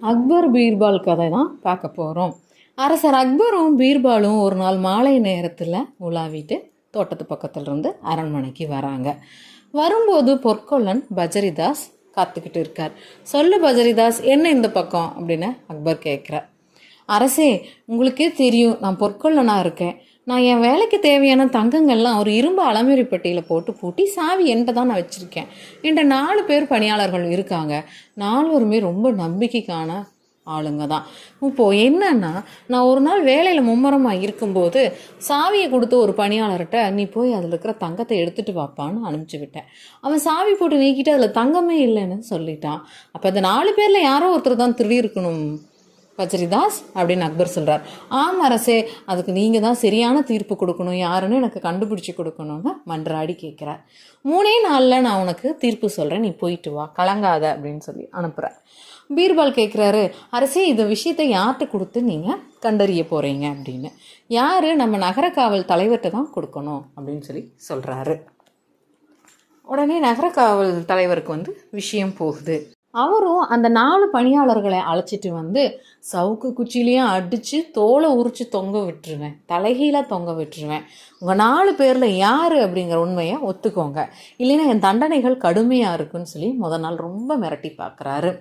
அக்பர் பீர்பால் கதை தான் பார்க்க போகிறோம். அரசர் அக்பரும் பீர்பாலும் ஒரு நாள் மாலை நேரத்தில் உலாவிட்டு தோட்டத்து பக்கத்தில் இருந்து அரண்மனைக்கு வராங்க. வரும்போது பொற்கொல்லன் பஜரிதாஸ் காத்துக்கிட்டு இருக்கார். சொல்லு பஜரிதாஸ், என்ன இந்த பக்கம் அப்படின்னு அக்பர் கேட்குறார். அரசே, உங்களுக்கே தெரியும் நான் பொற்கொல்லனாக இருக்கேன். நான் என் வேலைக்கு தேவையான தங்கங்கள்லாம் ஒரு இரும்பு அலமாரி பெட்டியில் போட்டு பூட்டி சாவி என்கிட்ட தான் நான் வச்சுருக்கேன். என்கிட்ட 4 பேர் பணியாளர்கள் இருக்காங்க. 4 ரொம்ப நம்பிக்கைக்கான ஆளுங்க தான். இப்போது என்னன்னா, நான் ஒரு நாள் வேலையில் மும்முரமாக இருக்கும்போது சாவியை கொடுத்து ஒரு பணியாளர்கிட்ட நீ போய் அதில் இருக்கிற தங்கத்தை எடுத்துகிட்டு வாப்பான்னு அனுப்பிச்சி விட்டேன். அவன் சாவி போட்டு நீக்கிட்டு அதில் தங்கமே இல்லைன்னு சொல்லிட்டான். அப்போ அந்த 4 பேரில் யாரோ ஒருத்தர் தான் திருடி இருக்கணும் பஜரிதாஸ் அப்படின்னு அக்பர் சொல்கிறார். ஆம் அரசே, அதுக்கு நீங்கள் தான் சரியான தீர்ப்பு கொடுக்கணும், யாருன்னு எனக்கு கண்டுபிடிச்சி கொடுக்கணும்னு மன்றாடி கேட்குறார். 3 நாளில் நான் உனக்கு தீர்ப்பு சொல்கிறேன், நீ போயிட்டு வா, கலங்காத அப்படின்னு சொல்லி அனுப்புகிறார். பீர்பால் கேட்குறாரு, அரசே இந்த விஷயத்தை யார்கிட்ட கொடுத்து நீங்கள் கண்டறிய போகிறீங்க அப்படின்னு. யார்? நம்ம நகர காவல் தலைவர்கிட்ட தான் கொடுக்கணும் அப்படின்னு சொல்லி சொல்கிறாரு. உடனே நகர காவல் தலைவருக்கு விஷயம் போகுது. அவரும் அந்த 4 பணியாளர்களை அழைச்சிட்டு சவுக்கு குச்சிலையும் அடித்து தோலை உரித்து தொங்க விட்டுருவேன், தலைகீழாக தொங்க விட்டுருவேன். உங்கள் 4 பேரில் யார் அப்படிங்கிற உண்மையை ஒத்துக்கோங்க, இல்லைன்னா என் தண்டனைகள் கடுமையாக இருக்குன்னு சொல்லி முதல் நாள் ரொம்ப மிரட்டி பார்க்குறாரு.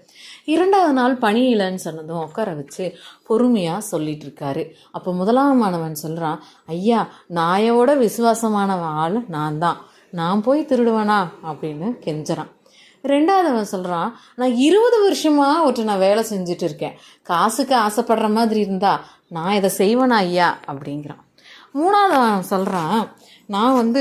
2வது நாள் பணி இல்லைன்னு சொன்னதும் உட்கார வச்சு பொறுமையாக சொல்லிட்டு இருக்காரு. அப்போ முதலாமானவன் சொல்கிறான், ஐயா, நாயோட விசுவாசமான ஆள் நான் தான், நான் போய் திருடுவேனா அப்படின்னு கெஞ்சுறான். 2வதுவன் சொல்கிறான், நான் 20 வருஷமாக ஒருத்தர் நான் வேலை செஞ்சுட்டு இருக்கேன், காசுக்கு ஆசைப்படுற மாதிரி இருந்தா நான் இதை செய்வேனா ஐயா அப்படிங்கிறான். 3வதுவன் சொல்கிறான், நான்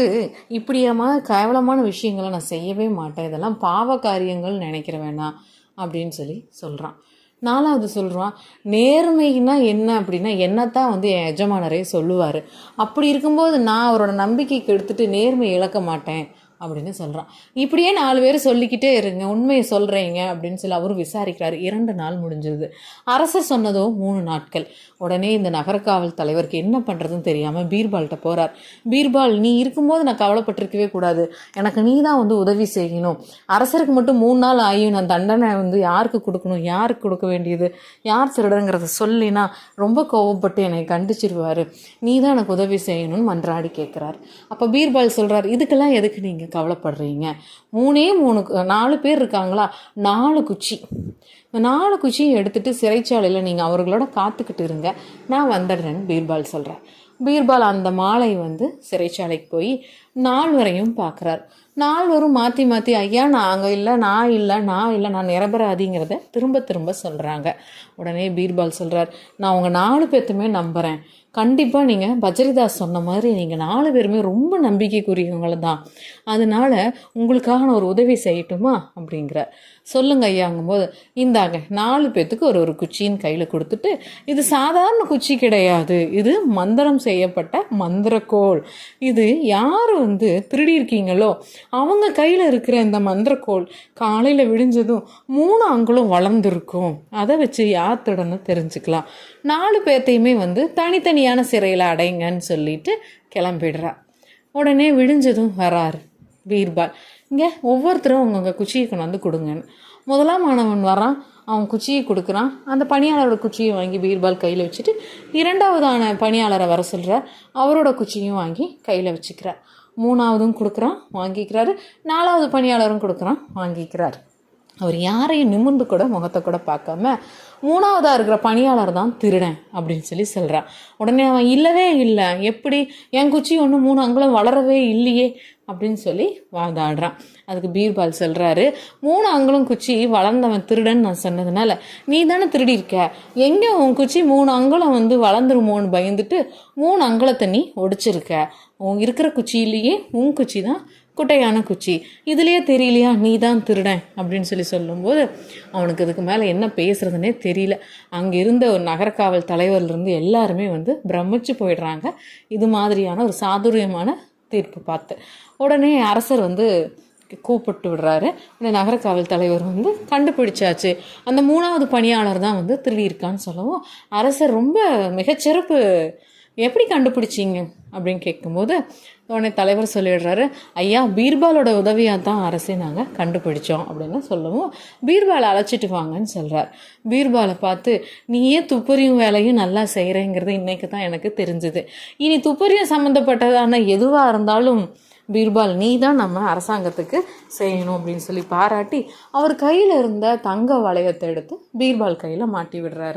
இப்படியமா கேவலமான விஷயங்களை நான் செய்யவே மாட்டேன், இதெல்லாம் பாவ காரியங்கள் நினைக்கிற வேணாம் அப்படின்னு சொல்லி சொல்கிறான். 4வது சொல்கிறான், நேர்மைன்னா என்ன அப்படின்னா என்னத்தான் என் எஜமானரே சொல்லுவார், அப்படி இருக்கும்போது நான் அவரோட நம்பிக்கைக்கு எடுத்துகிட்டு நேர்மை இழக்க மாட்டேன் அப்படின்னு சொல்கிறான். இப்படியே 4 பேர் சொல்லிக்கிட்டே இருங்க, உண்மையை சொல்கிறீங்க அப்படின்னு சொல்லி அவரும் விசாரிக்கிறாரு. 2 நாள் முடிஞ்சிருது. அரசர் சொன்னதோ 3 நாட்கள். உடனே இந்த நகரக்காவல் தலைவருக்கு என்ன பண்ணுறதுன்னு தெரியாமல் பீர்பால்கிட்ட போகிறார். பீர்பால், நீ இருக்கும்போது நான் கவலைப்பட்டிருக்கவே கூடாது, எனக்கு நீ தான் உதவி செய்யணும். அரசருக்கு மட்டும் 3 நாள் ஆகியும் நான் தண்டனை யாருக்கு கொடுக்கணும், யாருக்கு கொடுக்க வேண்டியது, யார் திருடங்கிறத சொல்லினா ரொம்ப கோவப்பட்டு என்னை கண்டிச்சிருவார், நீ தான் எனக்கு உதவி செய்யணும்னு மன்றாடி கேட்குறார். அப்போ பீர்பால் சொல்கிறார், இதுக்கெல்லாம் எதுக்கு நீங்கள் கவலைப்படுறீங்க, 4 பேர் இருக்காங்களா, 4 குச்சி, 4 குச்சியும் எடுத்துகிட்டு சிறைச்சாலையில் நீங்கள் அவர்களோட காத்துக்கிட்டு இருங்க, நான் வந்துடுறேன்னு பீர்பால் சொல்கிறேன். பீர்பால் அந்த மாலை சிறைச்சாலைக்கு போய் 4 பார்க்குறார். 4 மாற்றி மாற்றி ஐயா நாங்கள் இல்லை, நான் இல்லை, நான் இல்லை, நான் நிரபராதிங்கிறத திரும்ப திரும்ப சொல்கிறாங்க. உடனே பீர்பால் சொல்கிறார், நான் உங்கள் 4 பேர்த்துமே நம்புகிறேன், கண்டிப்பாக நீங்கள் பஜரிதாஸ் சொன்ன மாதிரி நீங்கள் 4 பேருமே ரொம்ப நம்பிக்கைக்குரியவங்களை தான், அதனால உங்களுக்காக நான் ஒரு உதவி செய்யட்டுமா அப்படிங்கிறார். சொல்லுங்க ஐயாங்கும்போது, இந்தாங்க 4 பேர்த்துக்கு ஒரு குச்சின்னு கையில் கொடுத்துட்டு, இது சாதாரண குச்சி கிடையாது, இது மந்திரம் செய்யப்பட்ட மந்திரக்கோள், இது யார் திருடி இருக்கீங்களோ அவங்க கையில் இருக்கிற இந்த மந்திரக்கோள் காலையில் விடிஞ்சதும் 3 அங்குலம் வளர்ந்துருக்கும், அதை வச்சு யார் திருடன்னு தெரிஞ்சுக்கலாம், 4 பேர்த்தையுமே தனித்தனியான சிறையில் அடைங்கன்னு சொல்லிட்டு கிளம்பிடுறா. உடனே விடிஞ்சதும் வராரு பீர்பால், இங்கே ஒவ்வொருத்தரும் அவங்கவுங்க குச்சியை கொண்டு கொடுங்கன்னு. முதலாமானவன் வரான், அவன் குச்சியை கொடுக்குறான். அந்த பணியாளரோட குச்சியை வாங்கி பீர்பால் கையில் வச்சுட்டு 2வதான பணியாளரை வர சொல்கிறார், அவரோட குச்சியும் வாங்கி கையில் வச்சுக்கிறார். 3வதும் கொடுக்குறான், வாங்கிக்கிறாரு. 4வது பணியாளரும் கொடுக்குறான், வாங்கிக்கிறார். அவர் யாரையும் நிமிர்ந்து கூட முகத்தை கூட பார்க்காம 3வதாக இருக்கிற பணியாளர் தான் திருடன் அப்படின்னு சொல்லி சொல்கிறான். உடனே அவன் இல்லவே இல்லை, எப்படி என் குச்சி 3 அங்குலம் வளரவே இல்லையே அப்படின்னு சொல்லி வாதாடுறான். அதுக்கு பீர்பால் சொல்கிறாரு, 3 அங்குலம் குச்சி வளர்ந்தவன் திருடன் நான் சொன்னதுனால நீ தானே திருடி இருக்க, எங்கே உன் குச்சி 3 அங்குலம் வளர்ந்துருமோன்னு பயந்துட்டு 3 அங்குலத்தை நீ ஒடிச்சிருக்க, உன் இருக்கிற குச்சியிலேயே உன் குச்சி தான் குட்டையான குச்சி, இதுலேயே தெரியலையா நீ தான் திருடன் அப்படின்னு சொல்லி சொல்லும்போது அவனுக்கு இதுக்கு மேலே என்ன பேசுறதுன்னே தெரியல. அங்கே இருந்த ஒரு நகரக்காவல் தலைவர்லேருந்து எல்லாருமே பிரமிச்சு போயிடுறாங்க இது மாதிரியான ஒரு சாதுரியமான தீர்ப்பு பார்த்து. உடனே அரசர் கூப்பிட்டு விடுறாரு. உடனே நகரக்காவல் தலைவர் கண்டுபிடிச்சாச்சு, அந்த 3வது பணியாளர் தான் திருடி இருக்கான்னு சொல்லவும் அரசர் ரொம்ப மிகச்சிறப்பு எப்படி கண்டுபிடிச்சிங்க அப்படின்னு கேட்கும்போது உடனே தலைவர் சொல்லிடுறாரு, ஐயா பீர்பாலோட உதவியாக தான் அரசே நாங்கள் கண்டுபிடிச்சோம் அப்படின்னு சொல்லவும் பீர்பாலை அழைச்சிட்டு வாங்கன்னு சொல்கிறார். பீர்பாலை பார்த்து, நீயே துப்பறியும் வேலையும் நல்லா செய்கிறேங்கிறது இன்றைக்கு தான் எனக்கு தெரிஞ்சுது. இனி துப்பறியும் சம்மந்தப்பட்டதான எதுவாக இருந்தாலும் பீர்பால் நீ தான் நம்ம அரசாங்கத்துக்கு செய்யணும் அப்படின்னு சொல்லி பாராட்டி அவர் கையில் இருந்த தங்க வளையத்தை எடுத்து பீர்பால் கையில் மாட்டி விடுறாரு.